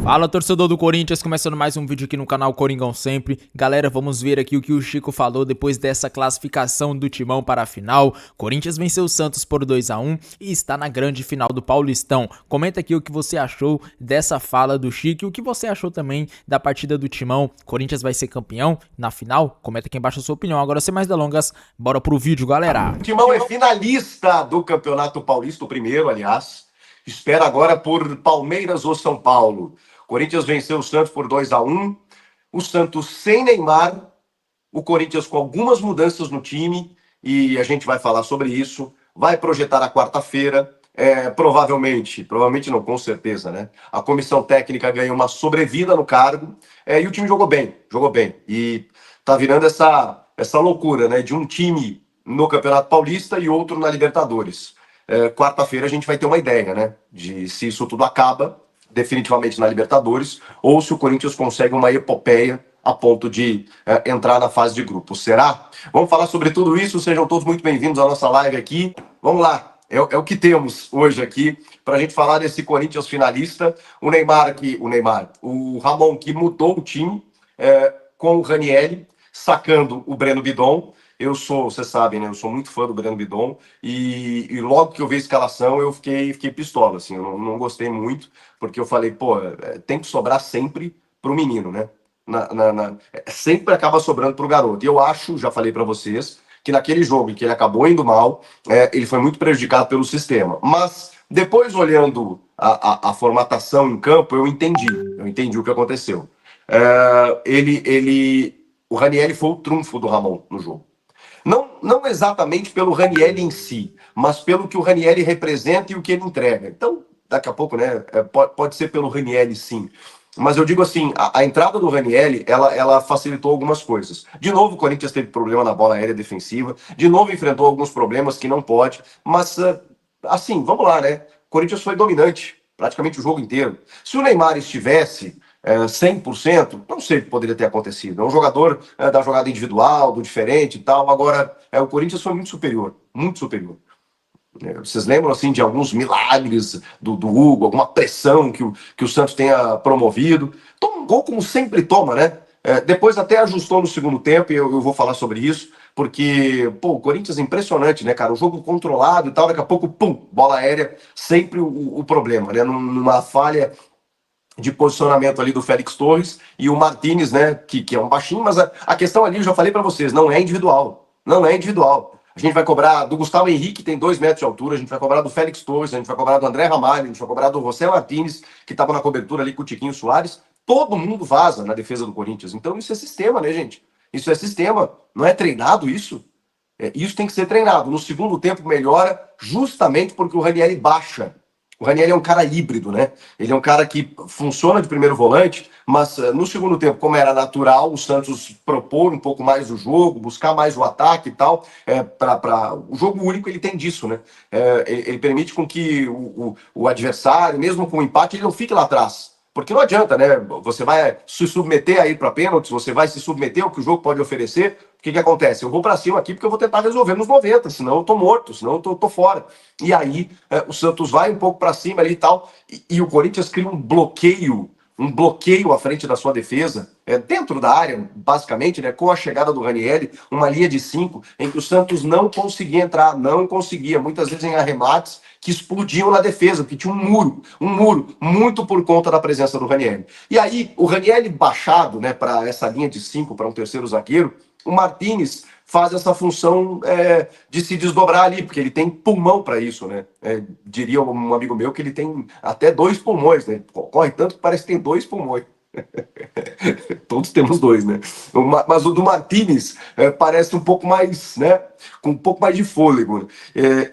Fala, torcedor do Corinthians, começando mais um vídeo aqui no canal Coringão Sempre. Galera, vamos ver aqui o que o Chico falou depois dessa classificação do Timão para a final. Corinthians venceu o Santos por 2-1 e está na grande final do Paulistão. Comenta aqui o que você achou dessa fala do Chico e o que você achou também da partida do Timão. Corinthians vai ser campeão na final? Comenta aqui embaixo a sua opinião. Agora, sem mais delongas, bora pro vídeo, galera. O Timão é finalista do Campeonato Paulista, o primeiro, aliás. Espera agora por Palmeiras ou São Paulo. Corinthians venceu o Santos por 2-1. O Santos sem Neymar. O Corinthians com algumas mudanças no time. E a gente vai falar sobre isso. Vai projetar a quarta-feira. Provavelmente não, com certeza, né? A comissão técnica ganhou uma sobrevida no cargo. E o time jogou bem. E tá virando essa loucura, né? De um time no Campeonato Paulista e outro na Libertadores. Quarta-feira a gente vai ter uma ideia, né? De se isso tudo acaba definitivamente na Libertadores ou se o Corinthians consegue uma epopeia a ponto de entrar na fase de grupos. Será? Vamos falar sobre tudo isso. Sejam todos muito bem-vindos à nossa live aqui. Vamos lá. É o que temos hoje aqui para a gente falar desse Corinthians finalista. O Ramon que mudou o time com o Ranieri, sacando o Breno Bidon. Vocês sabem, né? Eu sou muito fã do Breno Bidon e logo que eu vi a escalação eu fiquei pistola, assim, eu não gostei muito, porque eu falei, tem que sobrar sempre pro menino, né? Sempre acaba sobrando pro garoto. E eu acho, já falei para vocês, que naquele jogo em que ele acabou indo mal, ele foi muito prejudicado pelo sistema. Mas depois, olhando a formatação em campo, eu entendi o que aconteceu. O Ranieri foi o trunfo do Ramon no jogo. Não exatamente pelo Ranieri em si, mas pelo que o Ranieri representa e o que ele entrega. Então, daqui a pouco, né, pode ser pelo Ranieri, sim. Mas eu digo assim, a entrada do Ranieri, ela facilitou algumas coisas. De novo, o Corinthians teve problema na bola aérea defensiva. De novo, enfrentou alguns problemas que não pode. Mas, assim, vamos lá, né? O Corinthians foi dominante praticamente o jogo inteiro. Se o Neymar estivesse 100%, não sei o que poderia ter acontecido. É um jogador da jogada individual, do diferente e tal. Agora, o Corinthians foi muito superior, muito superior. Vocês lembram assim de alguns milagres do Hugo, alguma pressão que o Santos tenha promovido? Toma um gol como sempre toma, né? Depois até ajustou no segundo tempo e eu vou falar sobre isso, porque, o Corinthians é impressionante, né, cara? O jogo controlado e tal, daqui a pouco, bola aérea, sempre o problema, né? Numa falha de posicionamento ali do Félix Torres e o Martínez, né, que é um baixinho, mas a questão ali, eu já falei para vocês, não é individual. A gente vai cobrar do Gustavo Henrique, que tem 2 metros de altura, a gente vai cobrar do Félix Torres, a gente vai cobrar do André Ramalho, a gente vai cobrar do José Martínez, que estava na cobertura ali com o Tiquinho Soares. Todo mundo vaza na defesa do Corinthians. Então isso é sistema, né, gente? Isso é sistema. Não é treinado isso? Isso tem que ser treinado. No segundo tempo melhora justamente porque o Ranieri baixa. O Ranieri é um cara híbrido, né? Ele é um cara que funciona de primeiro volante, mas no segundo tempo, como era natural, o Santos propor um pouco mais o jogo, buscar mais o ataque e tal. O jogo único ele tem disso, né? Ele permite com que o adversário, mesmo com o empate, ele não fique lá atrás. Porque não adianta, né? Você vai se submeter a ir para pênaltis, você vai se submeter ao que o jogo pode oferecer. O que acontece? Eu vou para cima aqui porque eu vou tentar resolver nos 90, senão eu tô morto, senão eu tô fora. E aí o Santos vai um pouco para cima ali e tal, e o Corinthians cria um bloqueio à frente da sua defesa, dentro da área, basicamente, né, com a chegada do Ranieri, uma linha de 5, em que o Santos não conseguia entrar, muitas vezes em arremates que explodiam na defesa, porque tinha um muro, muito por conta da presença do Ranieri. E aí, o Ranieri baixado, né, para essa linha de 5, para um terceiro zagueiro, o Martínez faz essa função de se desdobrar ali, porque ele tem pulmão para isso, né? Diria um amigo meu que ele tem até 2 pulmões, né? Corre tanto que parece que tem 2 pulmões. Todos temos 2, né? Mas o do Martínez parece um pouco mais, né? Com um pouco mais de fôlego.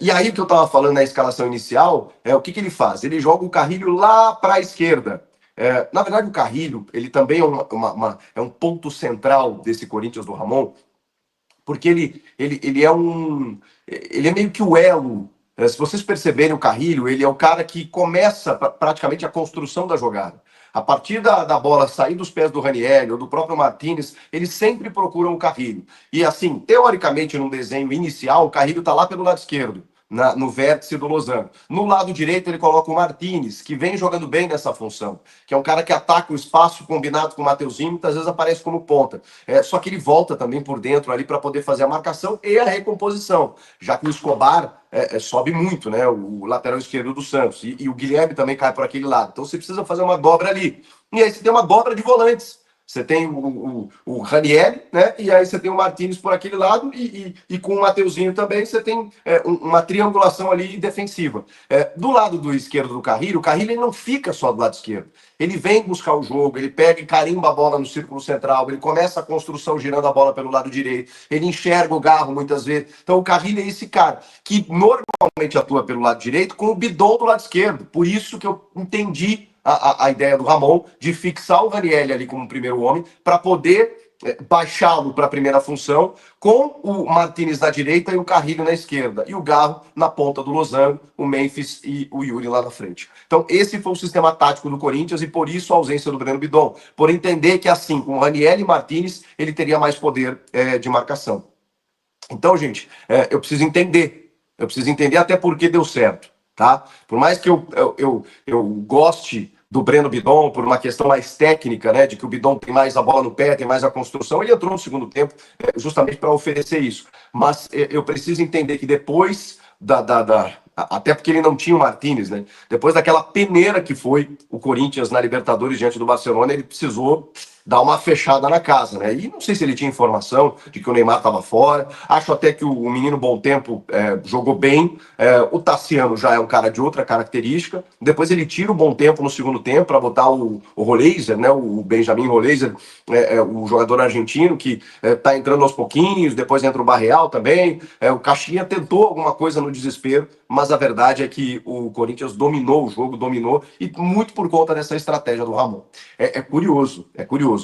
E aí o que eu estava falando na escalação inicial, o que ele faz? Ele joga o Carrilho lá para a esquerda. Na verdade, o Carrilho, ele também é um ponto central desse Corinthians do Ramon, porque ele é meio que o elo. Se vocês perceberem o Carrilho, ele é o cara que começa praticamente a construção da jogada. A partir da bola sair dos pés do Ranieri ou do próprio Martínez, eles sempre procuram o Carrilho. E assim, teoricamente, num desenho inicial, o Carrilho está lá pelo lado esquerdo. no vértice do losango. No lado direito, ele coloca o Martínez, que vem jogando bem nessa função, que é um cara que ataca o espaço combinado com o Mateuzinho, muitas vezes aparece como ponta. Só que ele volta também por dentro ali para poder fazer a marcação e a recomposição, já que o Escobar sobe muito, né? O lateral esquerdo do Santos. E o Guilherme também cai por aquele lado. Então você precisa fazer uma dobra ali. E aí você tem uma dobra de volantes. Você tem o Ranieri, né? E aí você tem o Martínez por aquele lado e com o Mateuzinho também você tem uma triangulação ali defensiva. Do lado do esquerdo do Carrilho, o Carrilho ele não fica só do lado esquerdo. Ele vem buscar o jogo, ele pega e carimba a bola no círculo central, ele começa a construção girando a bola pelo lado direito, ele enxerga o Garro muitas vezes. Então o Carrilho é esse cara que normalmente atua pelo lado direito com o Bidon do lado esquerdo. Por isso que eu entendi a ideia do Ramon de fixar o Ranieri ali como primeiro homem para poder baixá-lo para a primeira função com o Martínez na direita e o Carrilho na esquerda e o Garro na ponta do losango, o Memphis e o Yuri lá na frente. Então esse foi o sistema tático do Corinthians e por isso a ausência do Breno Bidon, por entender que assim, com o Ranieri e Martínez, ele teria mais poder de marcação. Então, gente, eu preciso entender até porque deu certo, tá? Por mais que eu goste do Breno Bidon, por uma questão mais técnica, né, de que o Bidon tem mais a bola no pé, tem mais a construção, ele entrou no segundo tempo justamente para oferecer isso. Mas eu preciso entender que depois até porque ele não tinha o Martínez, né? Depois daquela peneira que foi o Corinthians na Libertadores diante do Barcelona, ele precisou dar uma fechada na casa, né? E não sei se ele tinha informação de que o Neymar estava fora. Acho até que o menino Bom Tempo jogou bem. O Tassiano já é um cara de outra característica. Depois ele tira o Bom Tempo no segundo tempo para botar o Roleiser, né? O Benjamin Roleiser, o jogador argentino que está entrando aos pouquinhos. Depois entra o Barreal também. O Caixinha tentou alguma coisa no desespero, mas a verdade é que o Corinthians dominou o jogo, e muito por conta dessa estratégia do Ramon. É curioso.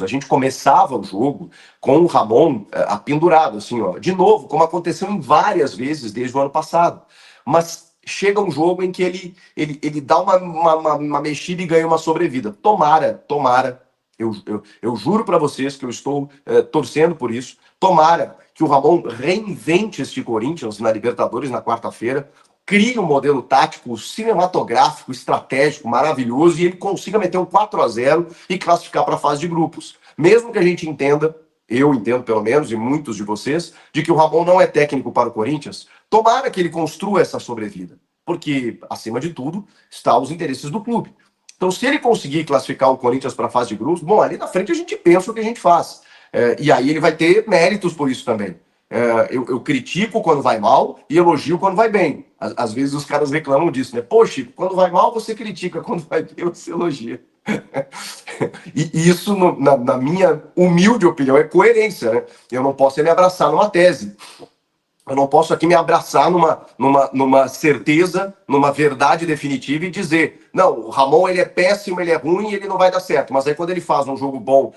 A gente começava o jogo com o Ramon apendurado, assim, ó, de novo, como aconteceu em várias vezes desde o ano passado. Mas chega um jogo em que ele dá uma mexida e ganha uma sobrevida. Tomara, eu juro para vocês que eu estou torcendo por isso. Tomara que o Ramon reinvente este Corinthians na Libertadores na quarta-feira, crie um modelo tático cinematográfico, estratégico, maravilhoso, e ele consiga meter um 4-0 e classificar para a fase de grupos. Mesmo que a gente entenda, eu entendo pelo menos, e muitos de vocês, de que o Ramon não é técnico para o Corinthians, tomara que ele construa essa sobrevida. Porque, acima de tudo, está os interesses do clube. Então, se ele conseguir classificar o Corinthians para a fase de grupos, bom, ali na frente a gente pensa o que a gente faz. E aí ele vai ter méritos por isso também. Eu critico quando vai mal e elogio quando vai bem. Às vezes os caras reclamam disso, né? Poxa, quando vai mal você critica, quando vai bem você elogia. E isso, na minha humilde opinião, é coerência, né? Eu não posso me abraçar numa tese. Eu não posso aqui me abraçar numa certeza, numa verdade definitiva e dizer, não, o Ramon ele é péssimo, ele é ruim e ele não vai dar certo. Mas aí quando ele faz um jogo bom,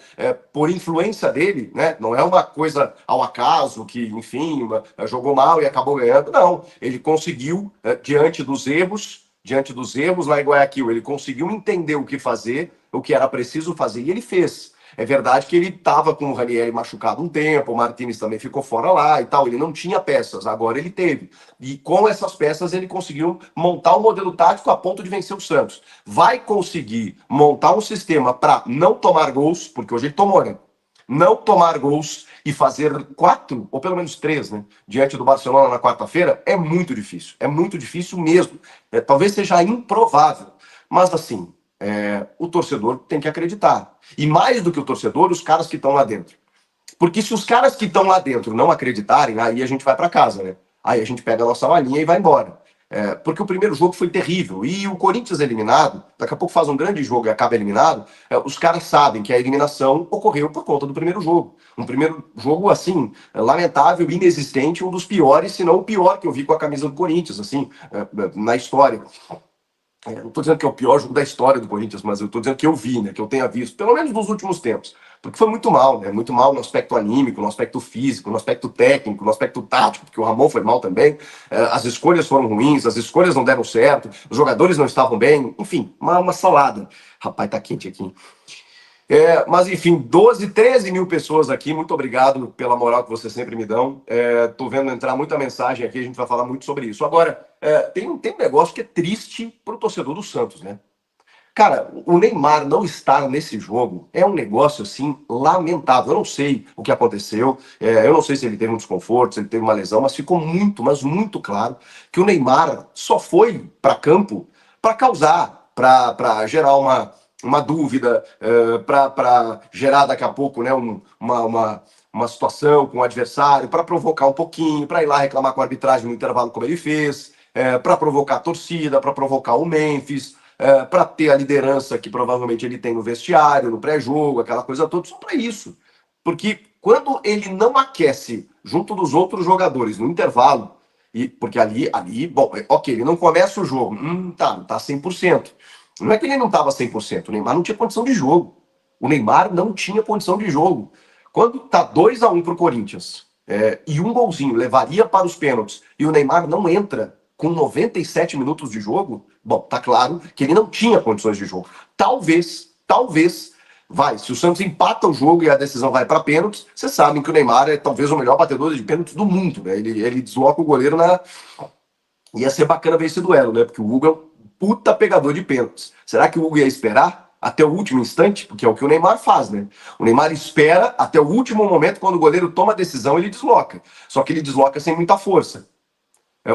por influência dele, né, não é uma coisa ao acaso que, enfim, jogou mal e acabou ganhando. Não, ele conseguiu, diante dos erros lá em Guayaquil, ele conseguiu entender o que fazer, o que era preciso fazer e ele fez. É verdade que ele estava com o Ranieri machucado um tempo, o Martínez também ficou fora lá e tal, ele não tinha peças, agora ele teve. E com essas peças ele conseguiu montar um modelo tático a ponto de vencer o Santos. Vai conseguir montar um sistema para não tomar gols, porque hoje ele tomou, né? Não tomar gols e fazer 4, ou pelo menos 3, né? Diante do Barcelona na quarta-feira, é muito difícil mesmo. Talvez seja improvável, mas assim... o torcedor tem que acreditar. E mais do que o torcedor, os caras que estão lá dentro. Porque se os caras que estão lá dentro não acreditarem, aí a gente vai para casa, né? Aí a gente pega a nossa malinha e vai embora. Porque o primeiro jogo foi terrível. E o Corinthians eliminado, daqui a pouco faz um grande jogo e acaba eliminado, os caras sabem que a eliminação ocorreu por conta do primeiro jogo. Um primeiro jogo, assim, lamentável, inexistente, um dos piores, se não o pior que eu vi com a camisa do Corinthians, assim, na história. Não estou dizendo que é o pior jogo da história do Corinthians, mas eu estou dizendo que eu vi, né? Que eu tenha visto, pelo menos nos últimos tempos. Porque foi muito mal, né? Muito mal no aspecto anímico, no aspecto físico, no aspecto técnico, no aspecto tático, porque o Ramon foi mal também. As escolhas foram ruins, as escolhas não deram certo, os jogadores não estavam bem, enfim, uma salada. Rapaz, tá quente aqui. Mas enfim, 12, 13 mil pessoas aqui, muito obrigado pela moral que vocês sempre me dão. Tô vendo entrar muita mensagem aqui, a gente vai falar muito sobre isso. Agora, tem um negócio que é triste pro torcedor do Santos, né? Cara, o Neymar não estar nesse jogo é um negócio assim lamentável. Eu não sei o que aconteceu, eu não sei se ele teve um desconforto, se ele teve uma lesão, mas ficou muito, mas muito claro que o Neymar só foi para campo para causar, para gerar uma dúvida, para gerar daqui a pouco, né, uma situação com o adversário, para provocar um pouquinho, para ir lá reclamar com a arbitragem no intervalo como ele fez, para provocar a torcida, para provocar o Memphis, para ter a liderança que provavelmente ele tem no vestiário, no pré-jogo, aquela coisa toda, só para isso. Porque quando ele não aquece junto dos outros jogadores no intervalo, porque ali, bom, ok, ele não começa o jogo, não tá 100%. Não é que ele não estava 100%, o Neymar não tinha condição de jogo. O Neymar não tinha condição de jogo. Quando tá 2-1 pro Corinthians, e um golzinho levaria para os pênaltis, e o Neymar não entra com 97 minutos de jogo, bom, tá claro que ele não tinha condições de jogo. Talvez, se o Santos empata o jogo e a decisão vai para pênaltis, vocês sabem que o Neymar é talvez o melhor batedor de pênaltis do mundo, né? Ele desloca o goleiro na... Ia ser bacana ver esse duelo, né? Porque o Hugo é um puta pegador de pênaltis. Será que o Hugo ia esperar até o último instante? Porque é o que o Neymar faz, né? O Neymar espera até o último momento, quando o goleiro toma a decisão, ele desloca. Só que ele desloca sem muita força.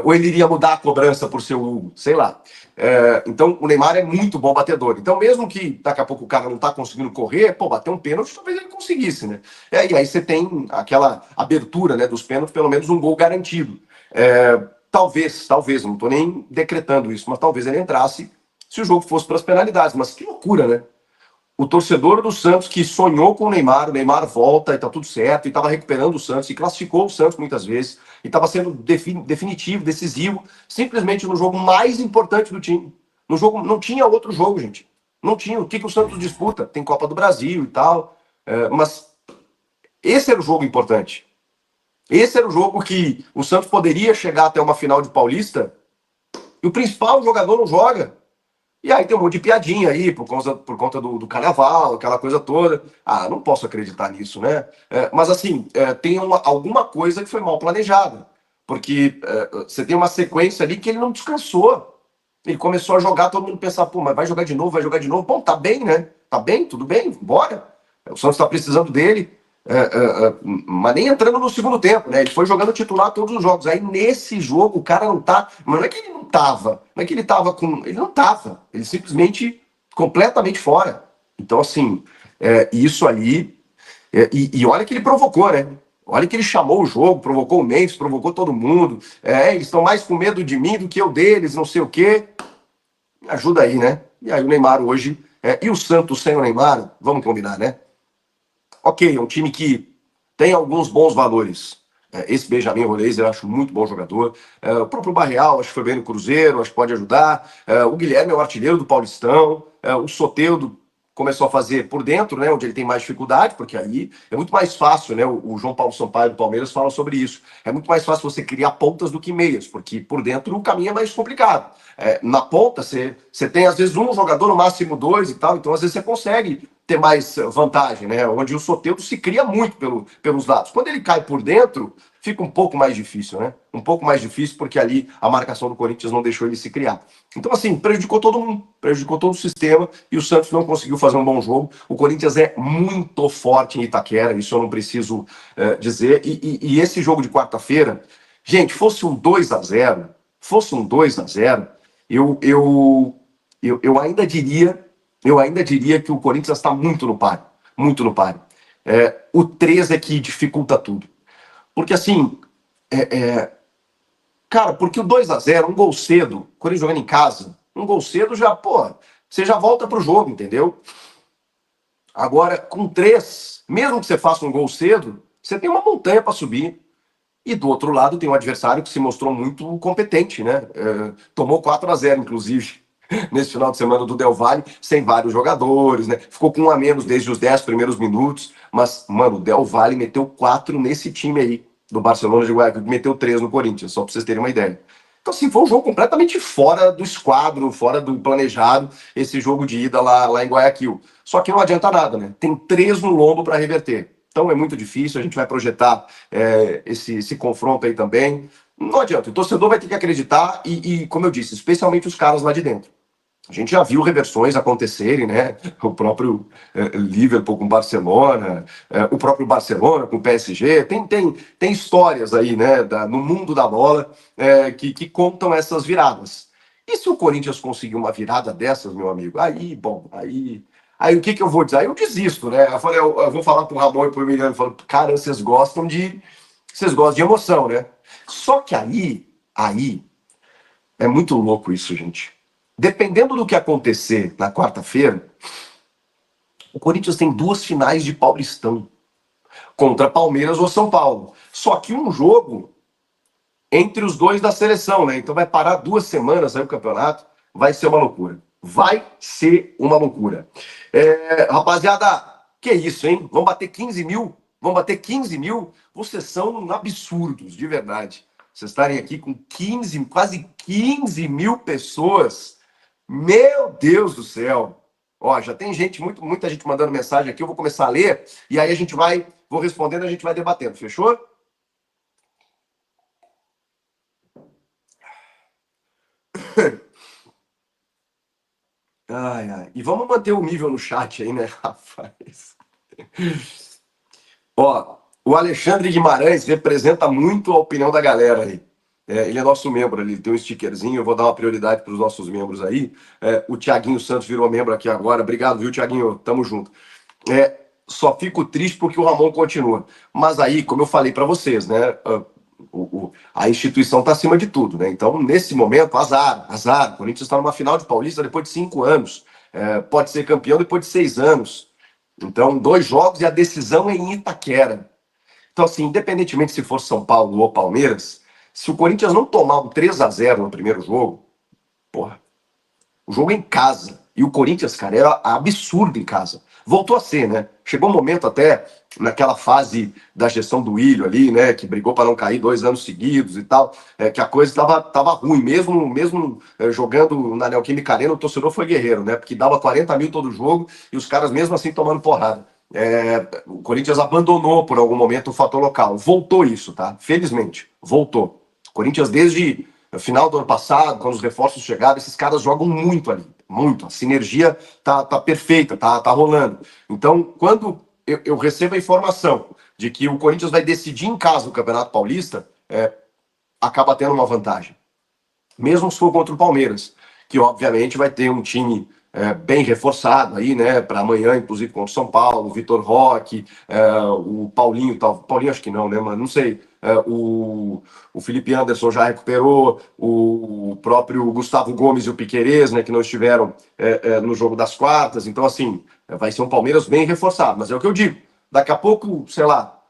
Ou ele iria mudar a cobrança por ser o Hugo, sei lá. Então, o Neymar é muito bom batedor. Então, mesmo que daqui a pouco o cara não tá conseguindo correr, bater um pênalti, talvez ele conseguisse, né? E aí você tem aquela abertura, né, dos pênaltis, pelo menos um gol garantido. Talvez, não tô nem decretando isso, mas talvez ele entrasse se o jogo fosse para as penalidades. Mas que loucura, né? O torcedor do Santos que sonhou com o Neymar volta e tá tudo certo, e tava recuperando o Santos, e classificou o Santos muitas vezes, e tava sendo definitivo, decisivo, simplesmente no jogo mais importante do time. No jogo, não tinha outro jogo, gente. Não tinha. O que o Santos disputa? Tem Copa do Brasil e tal, mas esse era o jogo importante. Esse era o jogo que o Santos poderia chegar até uma final de Paulista, e o principal jogador não joga. E aí tem um monte de piadinha aí, por conta do carnaval, aquela coisa toda. Não posso acreditar nisso, né? Mas assim, tem alguma coisa que foi mal planejada. Porque você tem uma sequência ali que ele não descansou. Ele começou a jogar, todo mundo pensava, mas vai jogar de novo, vai jogar de novo. Bom, tá bem, né? Tá bem, tudo bem, bora. O Santos tá precisando dele. Mas nem entrando no segundo tempo, né? Ele foi jogando titular todos os jogos. Aí nesse jogo o cara não tá. Mas não é que ele não tava. Não é que ele tava com. Ele não tava. Ele simplesmente completamente fora. Então, assim, isso aí. E olha que ele provocou, né? Olha que ele chamou o jogo, provocou o Memphis, provocou todo mundo. Eles estão mais com medo de mim do que eu deles, não sei o quê. Me ajuda aí, né? E aí o Neymar hoje. E o Santos sem o Neymar, vamos combinar, né? Ok, é um time que tem alguns bons valores. Esse Benjamin Rolês eu acho muito bom jogador. O próprio Barreal, acho que foi bem no Cruzeiro, acho que pode ajudar. O Guilherme é o artilheiro do Paulistão. O Soteldo começou a fazer por dentro, né, onde ele tem mais dificuldade, porque aí é muito mais fácil, né? O João Paulo Sampaio do Palmeiras fala sobre isso. É muito mais fácil você criar pontas do que meias, porque por dentro o caminho é mais complicado. Na ponta, você tem às vezes um jogador, no máximo dois e tal, então às vezes você consegue ter mais vantagem, né? Onde o Soteldo se cria muito pelos lados. Quando ele cai por dentro, fica um pouco mais difícil, né? Um pouco mais difícil, porque ali a marcação do Corinthians não deixou ele se criar. Então, assim, prejudicou todo mundo, prejudicou todo o sistema, e o Santos não conseguiu fazer um bom jogo. O Corinthians é muito forte em Itaquera, isso eu não preciso dizer. E esse jogo de quarta-feira, gente, fosse um 2-0, eu ainda diria que o Corinthians está muito no páreo. Muito no páreo. O 3 é que dificulta tudo. Porque assim, cara, porque o 2-0, um gol cedo, o Corinthians jogando em casa, um gol cedo já, você já volta pro jogo, entendeu? Agora, com 3, mesmo que você faça um gol cedo, você tem uma montanha para subir. E do outro lado tem um adversário que se mostrou muito competente, né? Tomou 4-0, inclusive, nesse final de semana do Del Valle, sem vários jogadores, né? Ficou com um a menos desde os 10 primeiros minutos. Mas, mano, o Del Valle meteu 4 nesse time aí, do Barcelona de Guayaquil, que meteu 3 no Corinthians, só pra vocês terem uma ideia. Então, assim, foi um jogo completamente fora do esquadro, fora do planejado, esse jogo de ida lá em Guayaquil. Só que não adianta nada, né? Tem 3 no lombo para reverter. Então é muito difícil, a gente vai projetar esse confronto aí também. Não adianta, o torcedor vai ter que acreditar como eu disse, especialmente os caras lá de dentro. A gente já viu reversões acontecerem, né? O próprio Liverpool com o Barcelona, o próprio Barcelona com o PSG. Tem histórias aí, né, no mundo da bola que contam essas viradas. E se o Corinthians conseguir uma virada dessas, meu amigo, aí o que eu vou dizer? Aí eu desisto, né? Eu falei, eu vou falar pro Ramon e pro Emiliano, falando, cara, vocês gostam de emoção, né? Só que aí é muito louco isso, gente. Dependendo do que acontecer na quarta-feira, o Corinthians tem 2 finais de Paulistão contra Palmeiras ou São Paulo. Só que um jogo entre os dois da seleção, né? Então vai parar 2 semanas aí o campeonato. Vai ser uma loucura. Vai ser uma loucura. Rapaziada, que isso, hein? Vamos bater 15 mil? Vamos bater 15 mil? Vocês são absurdos, de verdade. Vocês estarem aqui com 15, quase 15 mil pessoas. Meu Deus do céu! Ó, já tem gente, muita gente mandando mensagem aqui. Eu vou começar a ler e aí vou respondendo, a gente vai debatendo. Fechou? Ai. E vamos manter o nível no chat aí, né, rapaz? Ó, o Alexandre Guimarães representa muito a opinião da galera aí. Ele é nosso membro ali, tem um stickerzinho, eu vou dar uma prioridade para os nossos membros aí. O Thiaguinho Santos virou membro aqui agora. Obrigado, viu, Thiaguinho? Tamo junto. Só fico triste porque o Ramon continua. Mas aí, como eu falei para vocês, né? A instituição está acima de tudo, né? Então, nesse momento, azar. O Corinthians está numa final de Paulista depois de 5 anos. Pode ser campeão depois de 6 anos. Então, 2 jogos e a decisão é em Itaquera. Então, assim, independentemente se for São Paulo ou Palmeiras, se o Corinthians não tomar um 3-0 no primeiro jogo, porra, o jogo é em casa. E o Corinthians, cara, era absurdo em casa. Voltou a ser, né? Chegou um momento até naquela fase da gestão do Ilho ali, né? Que brigou para não cair 2 anos seguidos e tal. Que a coisa tava ruim. Mesmo jogando na Neoquímica Arena, o torcedor foi guerreiro, né? Porque dava 40 mil todo jogo e os caras mesmo assim tomando porrada. O Corinthians abandonou por algum momento o fator local. Voltou isso, tá? Felizmente, voltou. O Corinthians, desde o final do ano passado, quando os reforços chegaram, esses caras jogam muito ali. Muito. A sinergia tá perfeita, tá rolando. Então, quando eu recebo a informação de que o Corinthians vai decidir em casa o Campeonato Paulista, acaba tendo uma vantagem. Mesmo se for contra o Palmeiras, que obviamente vai ter um time bem reforçado aí, né, para amanhã, inclusive contra o São Paulo, o Vitor Roque, o Paulinho, Paulinho acho que não, né, mano, não sei, o Felipe Anderson já recuperou, o próprio Gustavo Gomes e o Piquerez, né, que não estiveram no jogo das quartas, então assim, vai ser um Palmeiras bem reforçado, mas é o que eu digo, daqui a pouco, sei lá,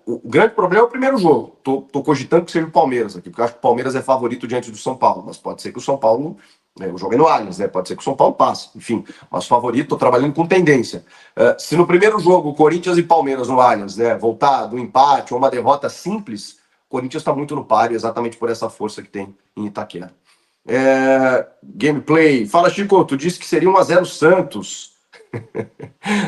o grande problema é o primeiro jogo. Tô cogitando que seja o Palmeiras aqui, porque eu acho que o Palmeiras é favorito diante do São Paulo, mas pode ser que o São Paulo, o jogo é no Allianz, né? Pode ser que o São Paulo passe, enfim, mas favorito, tô trabalhando com tendência. Se no primeiro jogo, Corinthians e Palmeiras no Allianz, né, voltar do empate ou uma derrota simples, o Corinthians está muito no páreo, exatamente por essa força que tem em Itaquera. Gameplay. Fala, Chico, tu disse que seria 1-0 Santos.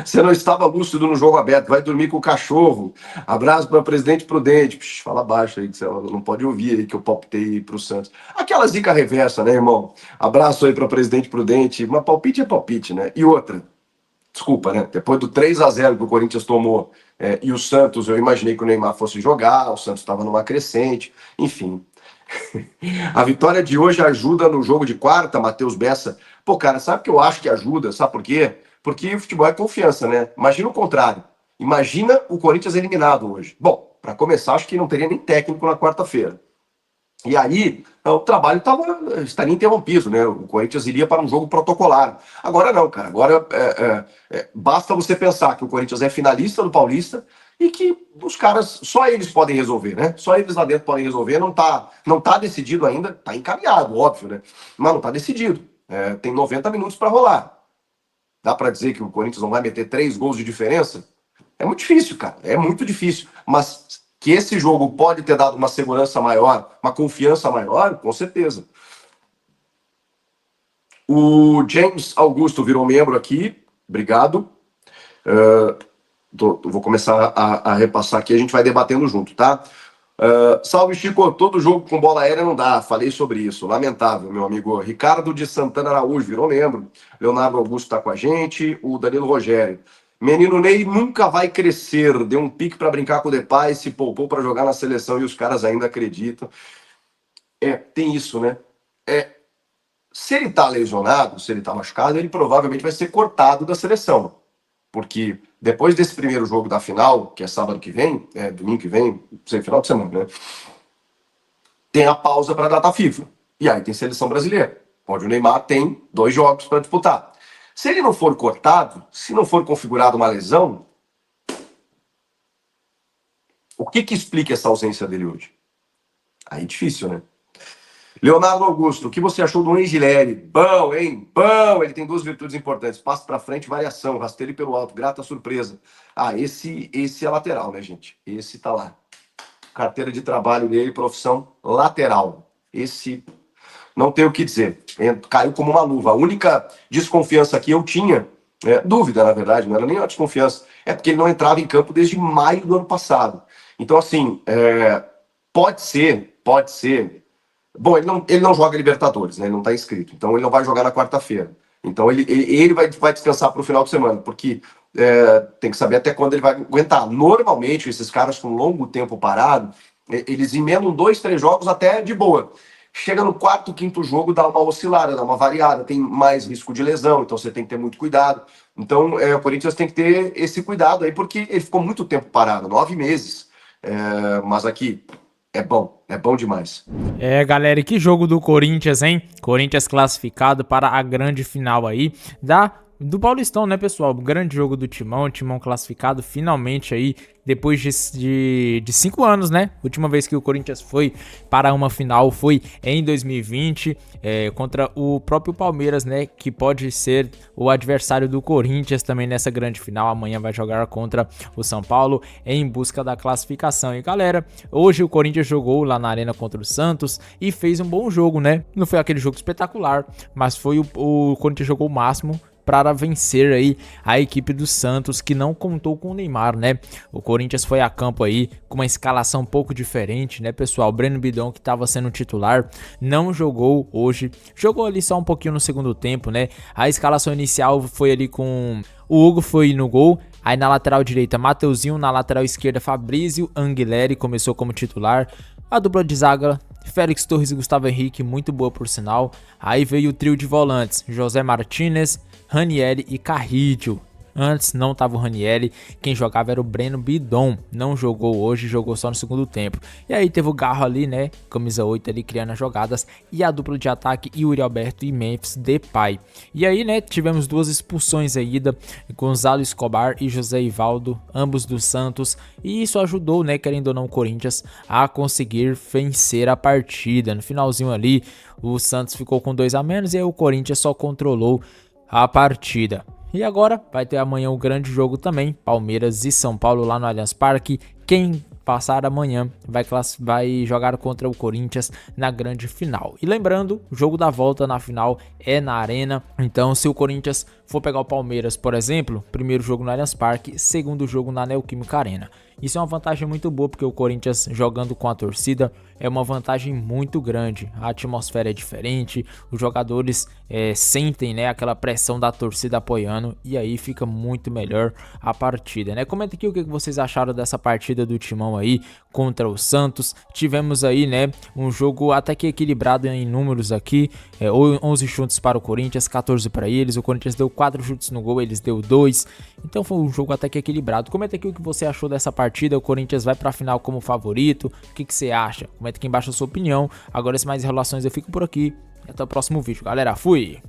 Você não estava lúcido no jogo aberto, vai dormir com o cachorro. Abraço para o presidente Prudente. Psh, fala baixo aí, que você não pode ouvir aí que eu palpitei para o Santos. Aquela zica reversa, né, irmão? Abraço aí para o presidente Prudente. Mas palpite é palpite, né? E outra, desculpa, né? Depois do 3-0 que o Corinthians tomou e o Santos, eu imaginei que o Neymar fosse jogar, o Santos estava numa crescente, enfim. A vitória de hoje ajuda no jogo de quarta, Matheus Bessa. Pô, cara, sabe o que eu acho que ajuda? Sabe por quê? Porque o futebol é confiança, né? Imagina o contrário. Imagina o Corinthians eliminado hoje. Bom, para começar, acho que não teria nem técnico na quarta-feira. E aí, o trabalho estaria interrompido, né? O Corinthians iria para um jogo protocolar. Agora não, cara. Agora basta você pensar que o Corinthians é finalista do Paulista e que os caras, só eles podem resolver, né? Só eles lá dentro podem resolver. Não tá decidido ainda. Tá encaminhado, óbvio, né? Mas não tá decidido. Tem 90 minutos para rolar. Dá para dizer que o Corinthians não vai meter 3 gols de diferença? É muito difícil, cara. É muito difícil. Mas Que esse jogo pode ter dado uma segurança maior, uma confiança maior, com certeza. O James Augusto virou membro aqui, obrigado. Vou começar a repassar aqui, a gente vai debatendo junto, tá? Salve, Chico, todo jogo com bola aérea não dá, falei sobre isso, lamentável, meu amigo. Ricardo de Santana Araújo virou membro, Leonardo Augusto tá com a gente, o Danilo Rogério. Menino Ney nunca vai crescer, deu um pique para brincar com o Depay, se poupou para jogar na seleção e os caras ainda acreditam. Tem isso, né? Se ele tá lesionado, se ele tá machucado, ele provavelmente vai ser cortado da seleção. Porque depois desse primeiro jogo da final, que é sábado que vem, domingo que vem, não sei, final de semana, né? Tem a pausa para a data FIFA. E aí tem seleção brasileira, onde o Neymar tem 2 jogos para disputar. Se ele não for cortado, se não for configurada uma lesão, o que explica essa ausência dele hoje? Aí difícil, né? Leonardo Augusto, o que você achou do Angileri? Bom, hein? Bom, ele tem 2 virtudes importantes. Passo para frente, variação, rasteiro pelo alto, grata surpresa. Esse é lateral, né, gente? Esse tá lá. Carteira de trabalho dele, profissão lateral. Esse, não tenho o que dizer. Caiu como uma luva. A única desconfiança que eu tinha, dúvida, na verdade, não era nem uma desconfiança, é porque ele não entrava em campo desde maio do ano passado. Então, assim, pode ser. Bom, ele não joga Libertadores, né? Ele não está inscrito. Então ele não vai jogar na quarta-feira. Então ele vai descansar para o final de semana, porque tem que saber até quando ele vai aguentar. Normalmente, esses caras com longo tempo parado, eles emendam 2, 3 jogos até de boa. Chega no 4º, 5º jogo, dá uma oscilada, dá uma variada, tem mais risco de lesão, então você tem que ter muito cuidado. Então o Corinthians tem que ter esse cuidado aí, porque ele ficou muito tempo parado, 9 meses. Mas aqui... É bom demais. Galera, e que jogo do Corinthians, hein? Corinthians classificado para a grande final aí do Paulistão, né, pessoal? Grande jogo do Timão classificado finalmente aí, depois de 5 anos, né? Última vez que o Corinthians foi para uma final foi em 2020, contra o próprio Palmeiras, né? Que pode ser o adversário do Corinthians também nessa grande final. Amanhã vai jogar contra o São Paulo em busca da classificação. E galera, hoje o Corinthians jogou lá na Arena contra o Santos e fez um bom jogo, né? Não foi aquele jogo espetacular, mas foi o Corinthians jogou o máximo para vencer aí a equipe do Santos, que não contou com o Neymar, né? O Corinthians foi a campo aí com uma escalação um pouco diferente, né, pessoal? O Breno Bidon, que estava sendo titular, não jogou hoje, jogou ali só um pouquinho no segundo tempo, né? A escalação inicial foi ali com o Hugo foi no gol, aí na lateral direita Mateuzinho, na lateral esquerda Fabrício Anguilleri começou como titular, a dupla de zaga Félix Torres e Gustavo Henrique, muito boa por sinal. Aí veio o trio de volantes, José Martinez, Ranieri e Carrillo. Antes não estava o Ranieri, quem jogava era o Breno Bidon, não jogou hoje, jogou só no segundo tempo. E aí teve o Garro ali, né, camisa 8 ali criando as jogadas, e a dupla de ataque Yuri Alberto e Memphis Depay. E aí, né, tivemos 2 expulsões aí, Gonzalo Escobar e José Ivaldo, ambos do Santos, e isso ajudou, né, querendo ou não, o Corinthians a conseguir vencer a partida. No finalzinho ali, o Santos ficou com 2 a menos e aí o Corinthians só controlou a partida. E agora vai ter amanhã o grande jogo também, Palmeiras e São Paulo lá no Allianz Parque. Quem passar amanhã vai jogar contra o Corinthians na grande final. E lembrando, o jogo da volta na final é na Arena. Então, se o Corinthians for pegar o Palmeiras, por exemplo, primeiro jogo no Allianz Parque, segundo jogo na Neoquímica Arena. Isso é uma vantagem muito boa, porque o Corinthians jogando com a torcida é uma vantagem muito grande. A atmosfera é diferente, os jogadores sentem, né, aquela pressão da torcida apoiando, e aí fica muito melhor a partida, né? Comenta aqui o que vocês acharam dessa partida do Timão aí contra o Santos. Tivemos aí, né, um jogo até que equilibrado em números aqui, 11 chutes para o Corinthians, 14 para eles. O Corinthians deu 4 chutes no gol, eles deu 2. Então foi um jogo até que equilibrado. Comenta aqui o que você achou dessa partida. O Corinthians vai para a final como favorito? O que você acha? Comenta aqui embaixo a sua opinião. Agora, sem mais enrolações, eu fico por aqui. E até o próximo vídeo, galera. Fui!